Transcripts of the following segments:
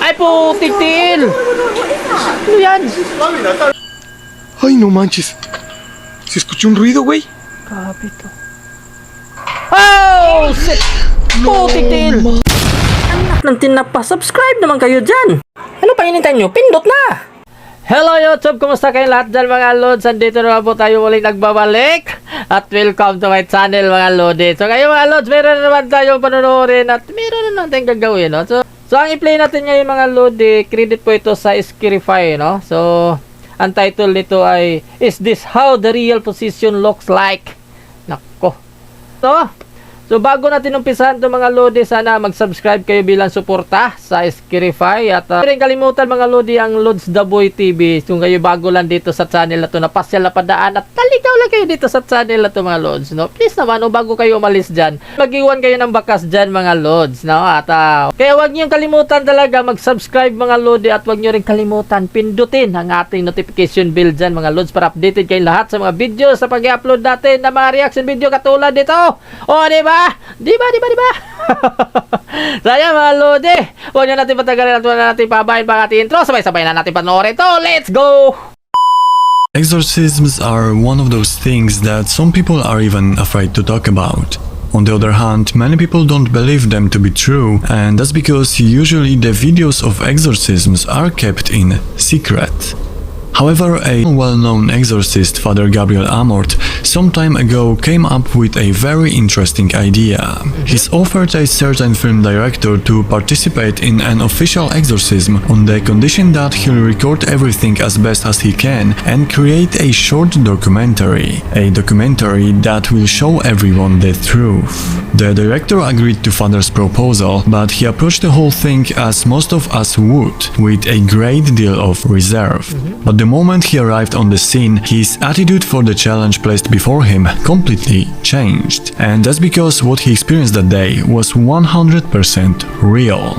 Ay, putik til! Ano yan? Ay, no manches. Se escuchó un ruido, güey. Grabe to. Oh, shit! Putik til! Anak ng tinapa, subscribe naman kayo dyan! Ano pa hinintay nyo? Pindot na! Hello YouTube! Kumusta kayong lahat dyan mga lods? Andito naman po tayo muling nagbabalik. At welcome to my channel mga lodi. So ngayon mga lods, meron naman tayong panunurin at meron naman tayong gagawin, no? So ang i-play natin ngayon mga lodi, credit po ito sa Skirify, no? So ang title nito ay Is This How the Real Position Looks Like? Nako. So bago natin umpisahan ito mga lodi, sana mag-subscribe kayo bilang suporta sa Skirify. At rin kalimutan mga lodi ang Lods The Boy TV. Kung kayo bago lang dito sa channel na ito, napasyal na padaan at talikaw lang kayo dito sa channel na ito mga lods, no? Please naman, bago kayo umalis dyan, mag-iwan kayo ng bakas dyan mga lods, no? At kaya huwag nyo kalimutan talaga mag-subscribe mga lodi, at huwag nyo rin kalimutan pindutin ang ating notification bell dyan mga lods para updated kayo lahat sa mga video sa pag-i-upload natin na mga reaction video katulad dito. O diba? Diba? Saya mga lodi, huwag nyo natin patagalin at huwag na natin pabayin pa ating intro. Sabay-sabay na natin panoorin ito. Let's go! Exorcisms are one of those things that some people are even afraid to talk about. On the other hand, many people don't believe them to be true, and that's because usually the videos of exorcisms are kept in secret. However, a well-known exorcist, Father Gabriel Amort, some time ago came up with a very interesting idea. He's offered a certain film director to participate in an official exorcism on the condition that he'll record everything as best as he can and create a short documentary. A documentary that will show everyone the truth. The director agreed to Father's proposal, but he approached the whole thing as most of us would, with a great deal of reserve. But the moment he arrived on the scene, his attitude for the challenge placed before him completely changed. And that's because what he experienced that day was 100% real.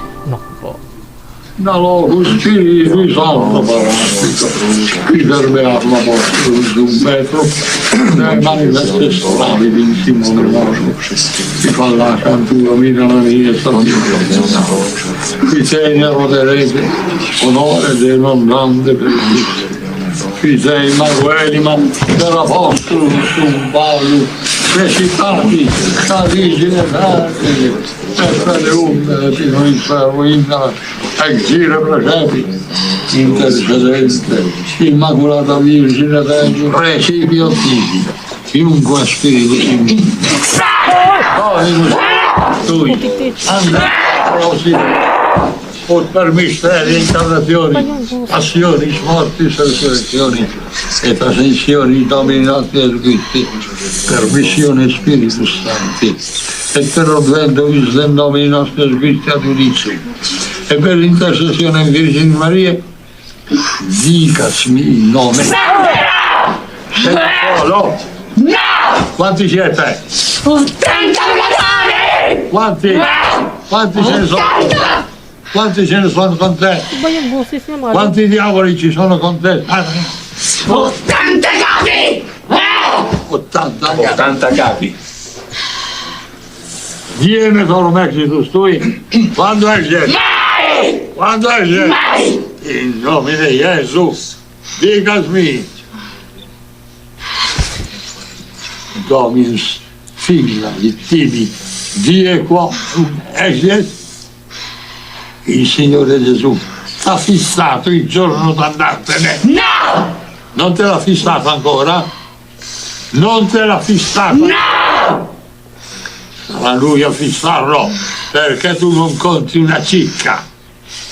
Dallo Spirito Santo qui fermiamo su un metro nelle manifeste strade di Simone Maggio si fa la cantura mira la mia qui segnano delle onore dei nonnante qui sei Manueli ma dell'apostolo su un ballo recitati carigine d'arte per le umbre fino in ferruina exire presepi intercedente Immacolata Virgine Dei Recipio Tibi chiunque spirito tu andrà prossimo per misteri, incarnazioni, passioni, morti, resurrezioni e trasmissioni dominati e scritti per missione Spiritu Santi e per l'avvento in nome i nostri scritti ad giudizio e per l'intercessione in Vergine Maria dicasmi il nome. Sei da solo? No! Quanti siete? 80 ragazzi! Quanti ce ne sono? Quanti ce ne sono con te? Quanti diavoli ci sono con te? 80 capi! 80 capi. Viene solo Mexico, tu? Quando esce? Mai! Quando esce? Mai! In nome di Gesù, dicasmi. Dominus, figlia di Tibi, die qua, esce? Il Signore Gesù ha fissato il giorno d'andartene. No! Non te l'ha fissato ancora? Non te l'ha fissato? No! Sarà lui a fissarlo, perché tu non conti una cicca.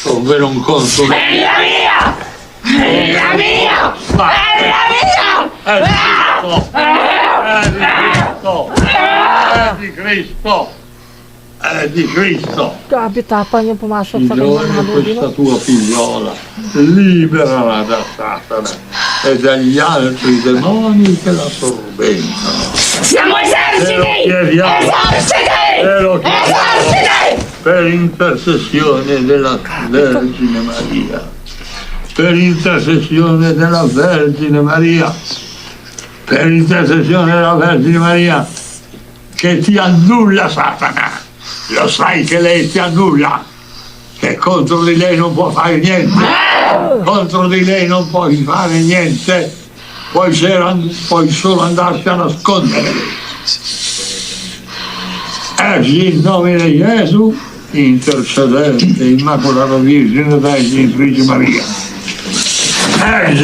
Come non conto una... È la mia! È la mia! È la mia! È di Cristo! È di Cristo! Grabe tapang yung pumasok sa kanya Signore, mga lodi, no? questa tua figliola, liberala da Satana e dagli altri demoni che la tormentano. Siamo eserciti! Te lo chiediamo per intercessione della Vergine Maria. Per intercessione della Vergine Maria. Per intercessione della Vergine Maria che ti annulla Satana. Lo sai che lei ti annulla, che contro di lei non può fare niente. Contro di lei non puoi fare niente. Puoi solo andarti a nascondere. In nomine di Gesù, intercedente, Immacolata Vergine Vergine Maria.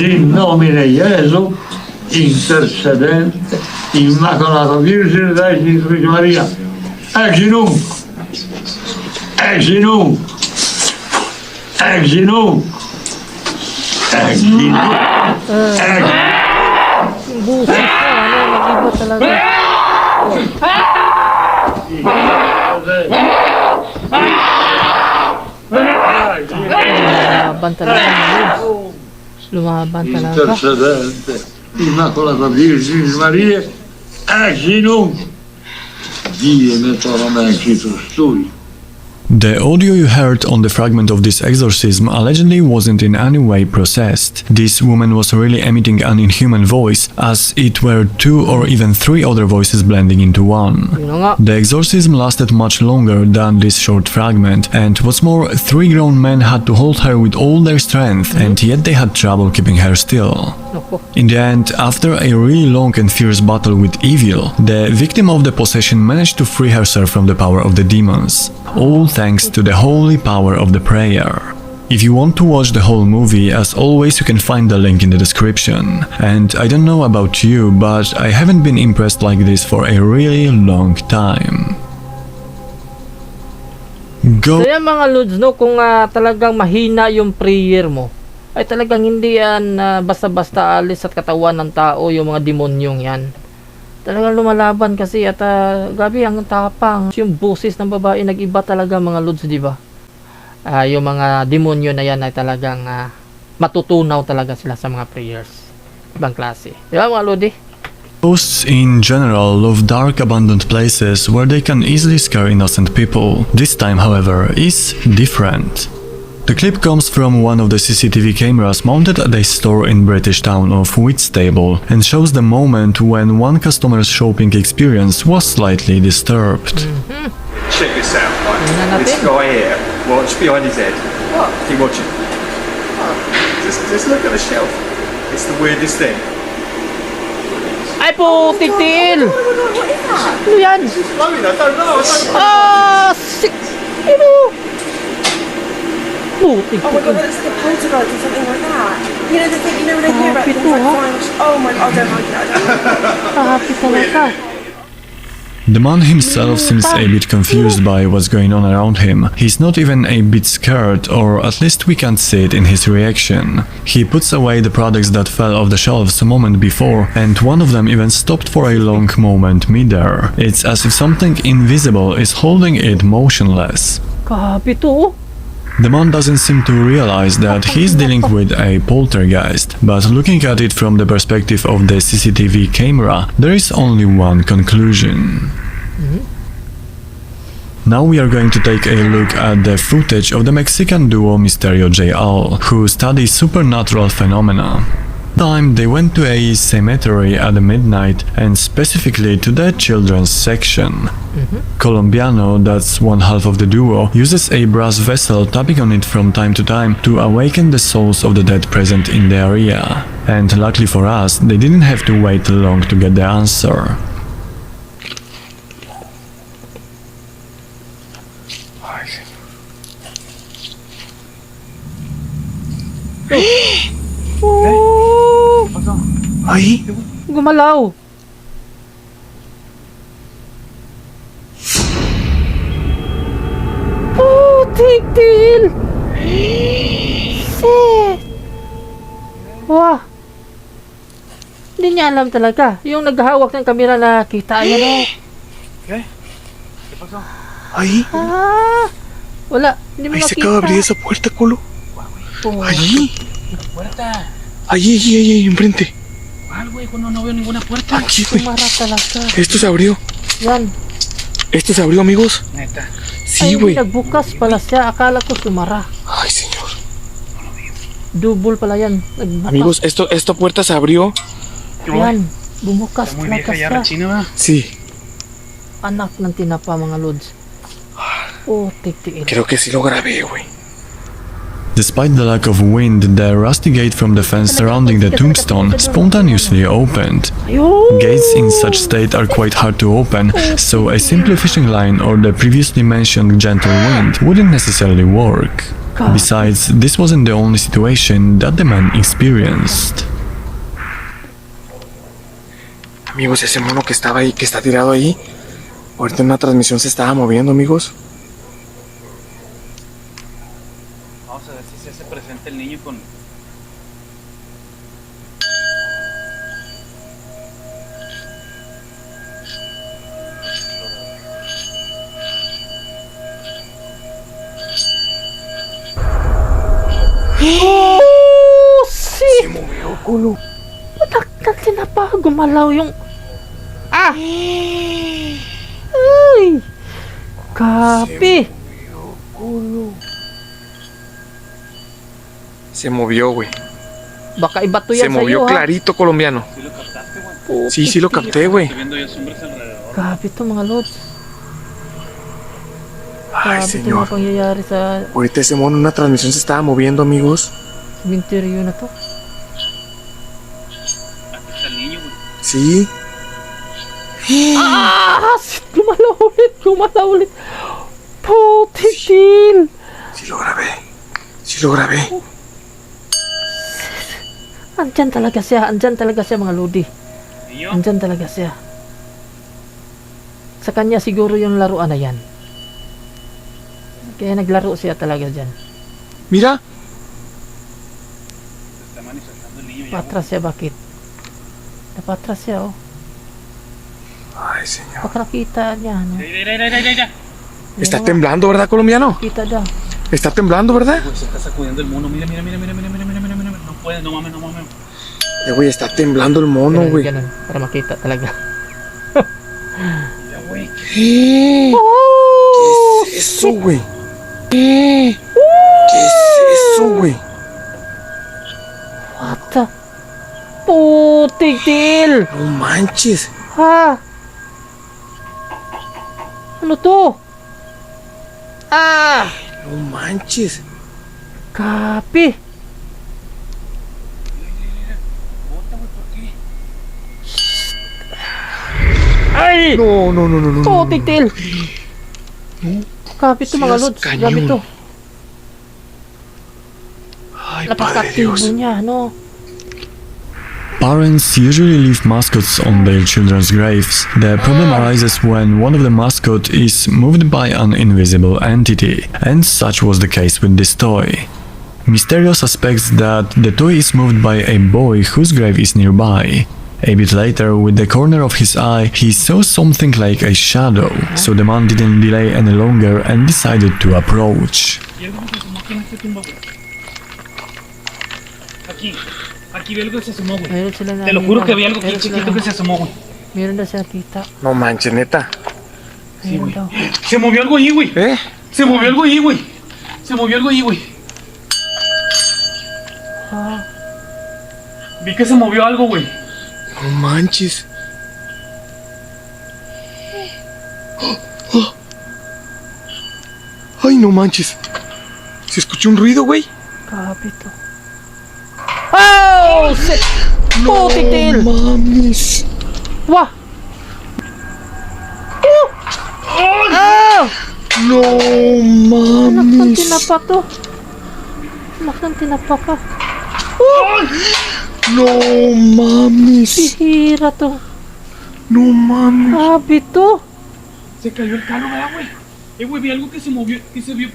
In nomine di Gesù, intercedente, Immacolata Vergine Vergine Maria. Exinum, exinum, exinum, exinum, exinum. Busis na, nag-iba talaga. Lumaban talaga mga lods. Lumaban talaga. Intercedente, Immacolata Vergine Maria, exinum. Die met stui. The audio you heard on the fragment of this exorcism allegedly wasn't in any way processed. This woman was really emitting an inhuman voice, as it were 2 or even 3 other voices blending into one. Yun na nga. The exorcism lasted much longer than this short fragment, and what's more, 3 grown men had to hold her with all their strength, and yet they had trouble keeping her still. Naku. In the end, after a really long and fierce battle with evil, the victim of the possession managed to free herself from the power of the demons. All thanks to the holy power of the prayer. If you want to watch the whole movie, as always you can find the link in the description. And I don't know about you, but I haven't been impressed like this for a really long time. Go. So yan mga lods, no, kung talagang mahina yung prayer mo, ay talagang hindi yan basta-basta alis at katawan ng tao yung mga demonyong yan. Talagang lumalaban kasi at gabi ang tapang. Yung boses ng babae nag-iba talaga mga lods, di ba? Yung mga demonyo na yan ay talagang matutunaw talaga sila sa mga prayers. Ibang klase. Di ba mga lodi? Ghosts in general love dark abandoned places where they can easily scare innocent people. This time, however, is different. The clip comes from one of the CCTV cameras mounted at a store in British town of Whitstable and shows the moment when one customer's shopping experience was slightly disturbed. Check this out, right? Tingnan This natin. guy here, watch behind his head. What? Keep watching. Just look at the shelf. It's the weirdest thing. Ay po, titil! What is that? Ano yan? It's flowing, I don't know. Sick! Ano? Putik. Oh my god, that looks like a poltergeist or something like that. You know the thing, you know when they hear about Kapit things to, like ha? flying oh my god, I don't like it, I don't like it. Kahapit talaga. The man himself seems a bit confused by what's going on around him. He's not even a bit scared, or at least we can't see it in his reaction. He puts away the products that fell off the shelves a moment before, and one of them even stopped for a long moment midair. It's as if something invisible is holding it motionless. Kahapit to. The man doesn't seem to realize that he's dealing with a poltergeist, but looking at it from the perspective of the CCTV camera, there is only one conclusion. Now we are going to take a look at the footage of the Mexican duo Misterio J. Al, who studies supernatural phenomena. Time they went to a cemetery at midnight, and specifically to the children's section. Colombiano, that's one half of the duo, uses a brass vessel, tapping on it from time to time to awaken the souls of the dead present in the area. And luckily for us, they didn't have to wait long to get the answer. Oh, Ahí. gumalaw. Oh, titil. Shit. Wah. Hindi niya alam talaga. Yung naghahawak ng kamera na kita yan oh. Ahí. Wala. Hindi mo Ahí se makita. acaba de abrir esa puerta, Colo. Oh. Ahí. Puerta. Ahí, enfrente. Algo, hijo, no veo ninguna puerta. Aquí, güey. Sumara talaga. Esto se abrió. Yan. Esto se abrió, amigos. Neta. Sí, Ay, güey. nagbukas pala siya. Akala ko sumara. Ay, señor. Double pala yan. Nagbukas. Amigos, esta puerta se abrió. Yan. Bumukas Está muy talaga vieja ya siya. la china, ¿verdad? Sí. Anak ng tinapa mga lods. Oh, tiktiil. Creo que sí lo grabé, güey. Despite the lack of wind, the rusty gate from the fence surrounding the tombstone spontaneously opened. Ayun! Gates in such state are quite hard to open, so a simple fishing line or the previously mentioned gentle wind wouldn't necessarily work. Besides, this wasn't the only situation that the man experienced. Amigos, ese mono que estaba ahí, que está tirado ahí, ahorita en una transmisión se estaba moviendo, amigos. Vamos a ver si se hace presente el niño con... Oh, si! Sumuyo, kulo. Ba't tinapa? Gumalaw yung... Ah! Ay! Kapi! Se movió, güey. Baka iba to Se yan sa'yo, movió ha? clarito, colombiano. ¿Sí lo captaste, güey? Sí, sí lo capté, güey. Estoy viendo ya sombras alrededor. Kapi to, mga lods. Ay, Kapi to mga señor. pangyayari sa Ahorita ese mono en una transmisión se estaba moviendo, amigos. cementerio na to. Aquí está el niño, güey. Sí. Ah! Gumalaw ulit! Putik! Sí lo grabé. Sí lo grabé. Andyan talaga siya mga lodi. Niño. Andyan talaga siya. Sa kanya siguro yung laruan na yan. Kaya naglaro siya talaga dyan. Mira. Se está manifestando el niño ya, güey. Patras siya, bakit? Napatras siya, oh. Ay, señor. Baka nakita niya, no? Mira. Está temblando, ¿verdad, colombiano? Kita daw. Está temblando, ¿verdad? Güey, se está sacudiendo el mono. Mira. No puede, no mames. Güey, está temblando el mono, Ganun, güey. ganun, para makita talaga. Mira, güey. ¿Qué Oh! es eso, güey? ¿Qué es eso, güey? What the? Putik til! No manches. Ha? Ano to? Ah! No manches. Kapi! Bota, güey, ¿por qué? Ay! No. Putik til! Kapi to mga Seas lods. cañón. Grabe to. Ay, padre Napakaktibo Dios. niya, no? Parents usually leave mascots on their children's graves. The problem arises when one of the mascot is moved by an invisible entity, and such was the case with this toy. Mysterio suspects that the toy is moved by a boy whose grave is nearby. A bit later, with the corner of his eye, he saw something like a shadow, so the man didn't delay any longer and decided to approach. Y algo que se asomó aquí en este tumba, güey. Aquí vi algo que se asomó, güey. Mayroon sila na. Te lo juro que vi algo aquí Mayroon sila chiquito na- que se asomó, güey. Mayroon daw siya nakita. No manches, neta. Mayroon daw. Se movió algo ahí, güey. ¿Eh? Se movió algo ahí, güey. Ah, Vi que se movió algo, güey. No manches. Ay, no manches. Se escuchó un ruido, güey. kapi to. Oh! Shit! Putik til! Mames. Wah! Ah! No Anak ng mames. tinapa to. Anak ng tinapa ka. No mames. Bihira to. No mames. Kapi to. Se cayó el carro, ¿verdad, güey? Güey, vi algo que se movió, que se metió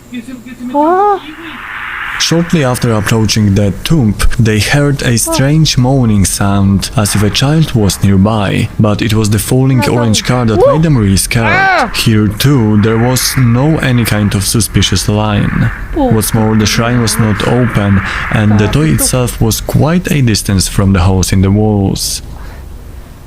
Ah! aquí, güey. Shortly after approaching the tomb, they heard a strange moaning sound, as if a child was nearby, but it was the falling orange car that made them really scared. Here too, there was no any kind of suspicious line. What's more, the shrine was not open, and the toy itself was quite a distance from the holes in the walls.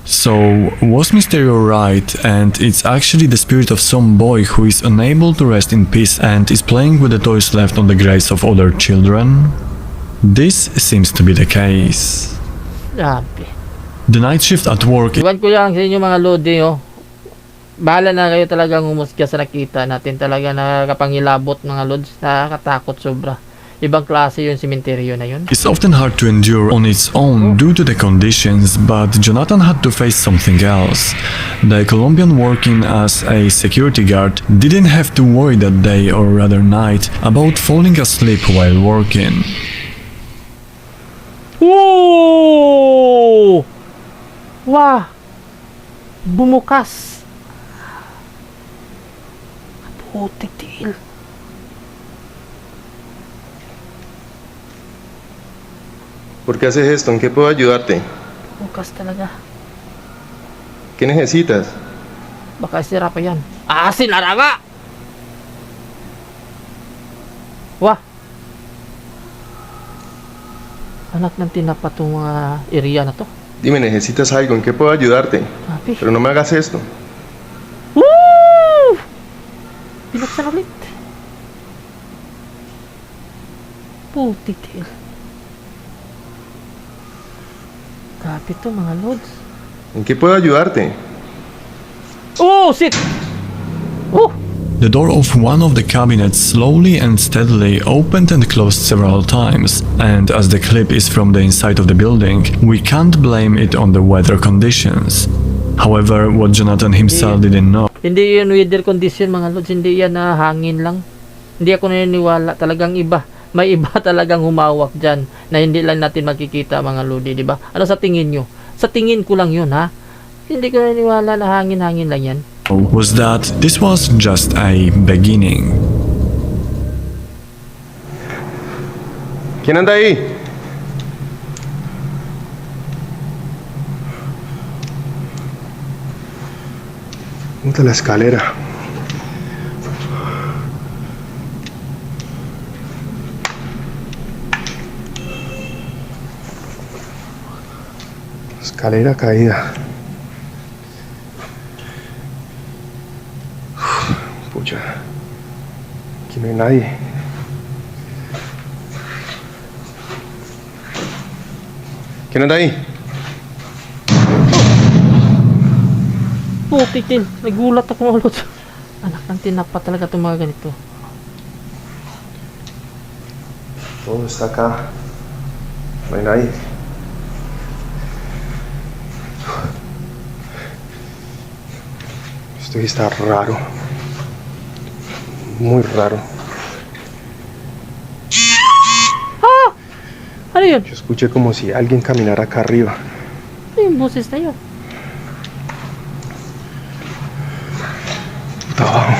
So, was Mysterio right, and it's actually the spirit of some boy who is unable to rest in peace and is playing with the toys left on the graves of other children? This seems to be the case. Grabe. The night shift at work Iwan ko lang sa inyo mga lodi, oh. Bahala na kayo talagang humusga sa nakita natin. Talaga nakakapangilabot mga lods. Nakakatakot sobra. Ibang klase yung sementeryo na yun. It's often hard to endure on its own due to the conditions, but Jonathan had to face something else. The Colombian working as a security guard didn't have to worry that day, or rather night, about falling asleep while working. Woo! Wah! Bumukas! Putik tiil. ¿Por qué haces esto? ¿En qué puedo ayudarte? Bukas talaga. ¿Qué necesitas? Baka sira pa yan. Ah, sinara nga! Wah! Anak ng tinapa tong mga area na to. Dime, ¿necesitas algo? ¿En qué puedo ayudarte? Sabi. Pero no me hagas esto. Woo! Pinuksan ulit. Putik tiil. Grabe to mga lods. ¿En qué puedo ayudarte? Oh, shit! Oh! The door of one of the cabinets slowly and steadily opened and closed several times, and as the clip is from the inside of the building, we can't blame it on the weather conditions. However, what Jonathan himself didn't know Hindi yun weather condition mga lods. Hindi yan na hangin lang. Hindi ako naniniwala. Talagang iba. May iba talagang humawak dyan na hindi lang natin makikita mga lodi, di ba? Ano sa tingin nyo? Sa tingin ko lang yun, ha? Hindi ko naniniwala na hangin-hangin lang yan. was that this was just a beginning. ¿Quién anda ahí? Ponte la escalera. Escalera caída. Pucha. Aquí no hay nadie. ¿Quién anda ahí? Putik din. Nagulat ako mga lods. Anak ng tinapa talaga itong mga ganito. Todo está acá. No hay nadie. Esto está raro. Muy raro. Ano yun? Yo escuché como si alguien caminara acá arriba. Ano yung boses na yun? Puta, abajo.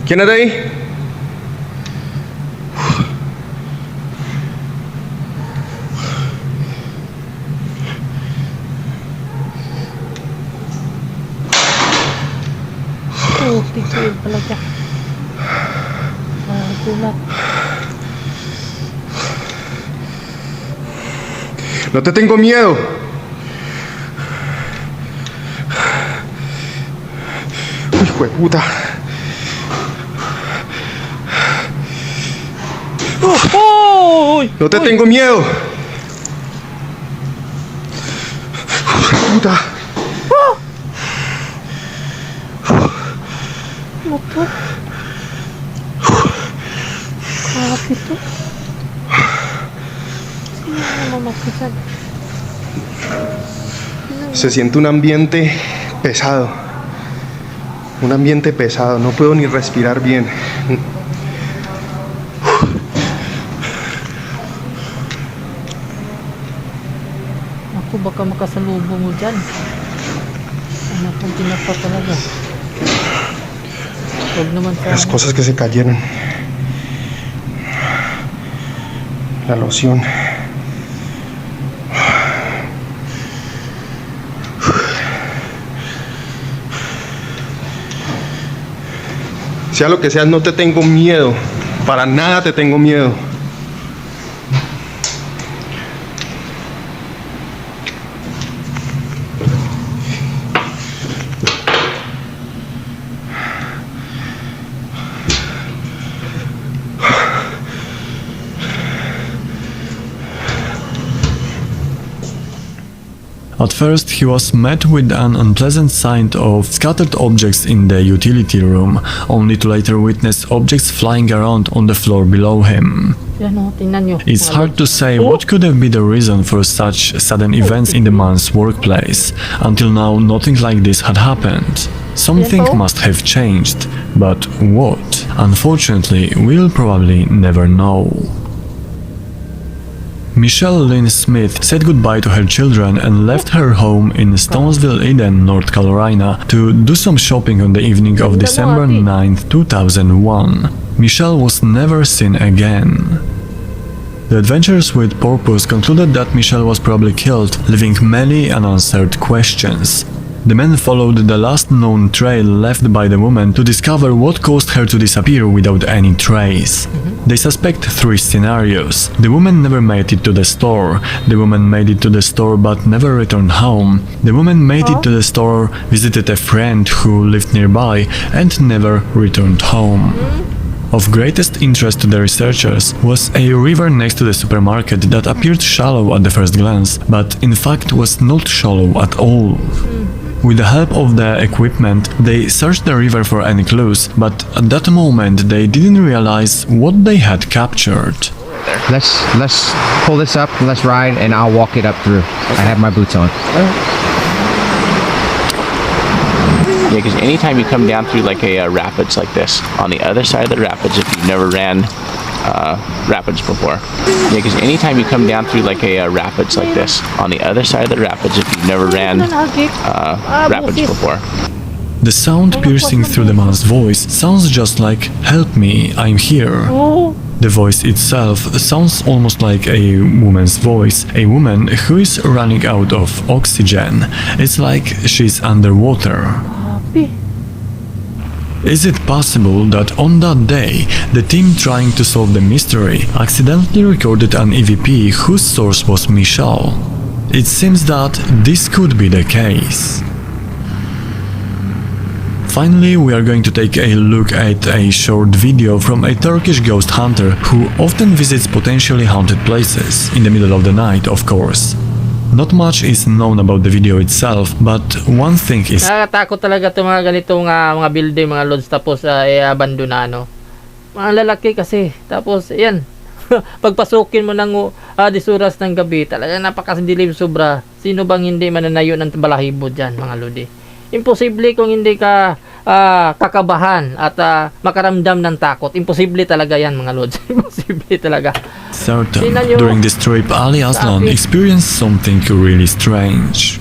¿Quién anda ahí? Putik din talaga. Nagulat. No te tengo miedo. Uy, hijo de puta. Oh! Uy! No te tengo miedo. Puta. Ano to? Grabe to. Sino ang mamakisan? Se siente un ambiente pesado. Un ambiente pesado. No puedo ni respirar bien. Ako baka makasalubong mo dyan. Anak ng tinapa talaga. Huwag naman sa... Las cosas que se cayeron. La loción. Sea lo que sea, no te tengo miedo. Para nada te tengo miedo. At first, he was met with an unpleasant sight of scattered objects in the utility room, only to later witness objects flying around on the floor below him. Yan o, tingnan nyo. It's mga hard to lods. say what could have been the reason for such sudden events in the man's workplace. Until now, nothing like this had happened. Something must have changed, but what? Unfortunately, we'll probably never know. Michelle Lynn Smith said goodbye to her children and left her home in Stonesville, Eden, North Carolina to do some shopping on the evening of December 9th, 2001. Michelle was never seen again. The Adventurers with Purpose concluded that Michelle was probably killed, leaving many unanswered questions. The men followed the last known trail left by the woman to discover what caused her to disappear without any trace. They suspect three scenarios. The woman never made it to the store. The woman made it to the store but never returned home. The woman made it to the store, visited a friend who lived nearby, and never returned home. Of greatest interest to the researchers was a river next to the supermarket that appeared shallow at the first glance, but in fact was not shallow at all. With the help of the equipment, they searched the river for any clues, but at that moment they didn't realize what they had captured. Let's pull this up, let's ride, and I'll walk it up through. I have my boots on. Yeah, because anytime you come down through like a rapids like this, on the other side of the rapids, if you've never ran rapids before. Yeah, because anytime you come down through like a rapids like this, on the other side of the rapids, if you've never ran rapids before. The sound piercing through the man's voice sounds just like "Help me, I'm here." The voice itself sounds almost like a woman's voice, a woman who is running out of oxygen. It's like she's underwater. Is it possible that on that day, the team trying to solve the mystery accidentally recorded an EVP whose source was Michelle? It seems that this could be the case. Finally, we are going to take a look at a short video from a Turkish ghost hunter who often visits potentially haunted places, in the middle of the night, of course. Not much is known about the video itself, but one thing is Nakakatakot talaga itong mga ganitong mga building, mga lods, tapos abandonado. Mga lalaki kasi. Tapos, yan. Pagpasukin mo ng disuras ng gabi, talaga napakadilim sobra. Sino bang hindi mananayo ng balahibo dyan, mga lodi? Imposible kung hindi ka kakabahan at makaramdam ng takot. Imposible talaga yan, mga lods. Imposible talaga. certain during this trip Ali Aslan experienced something really strange.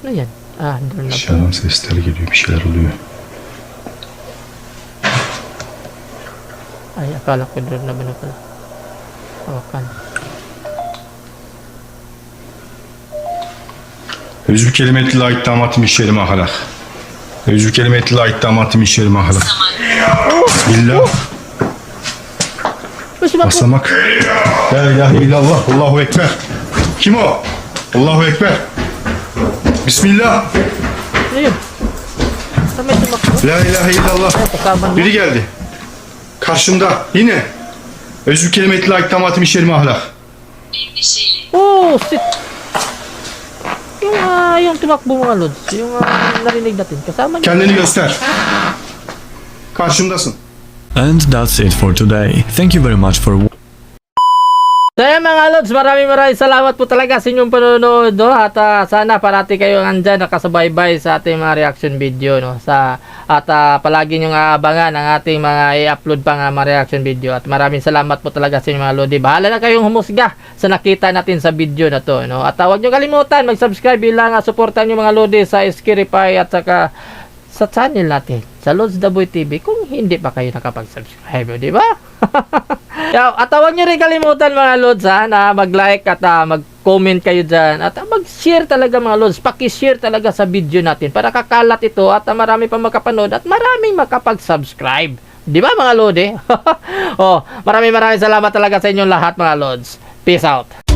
Ano yan? Doon na po. Dışarıdan sesler geliyor, bir şeyler oluyor. Ay, akala ko doon na ba na pala. Hawakan. Özür kelimetli ait damatım işlerim ahlak. Özür kelimetli ait damatım işlerim ahlak. Bismillah. Basamak. La ilahe illallah. Allahu ekber. Kim o? Allahu ekber. Bismillah. Ayun. Samay tumakbo. La ilahe illallah. Kasama Biri geldi. Karşımda. Yine. Özür kelimetli ait damatım işlerim ahlak. Oh, shit. Yung tumakbo mga lods, yung narinig natin, kasama niya. Kendini göster. Karşımdasın. And that's it for today. Thank you very much for So yan mga lods, maraming salamat po talaga sa inyong panonood, no? At sana parati kayo andyan nakasubaybay sa ating mga reaction video, no? At palagi nyo abangan ang ating mga i-upload pang mga reaction video. At maraming salamat po talaga sa inyong mga lodi. Bahala na kayong humusga sa nakita natin sa video na to, no? At huwag nyo kalimutan mag-subscribe bilang suportan nyo mga lodi sa Skirify at saka sa channel natin sa Lods the Boy TV kung hindi pa kayo nakapag-subscribe, di ba? At huwag nyo rin kalimutan mga Lods na mag-like at mag-comment kayo dyan at mag-share talaga mga Lods, paki-share talaga sa video natin para kakalat ito at marami pa makapanood at maraming makapag-subscribe, di ba mga Lodi? Maraming salamat talaga sa inyong lahat mga Lods. Peace out.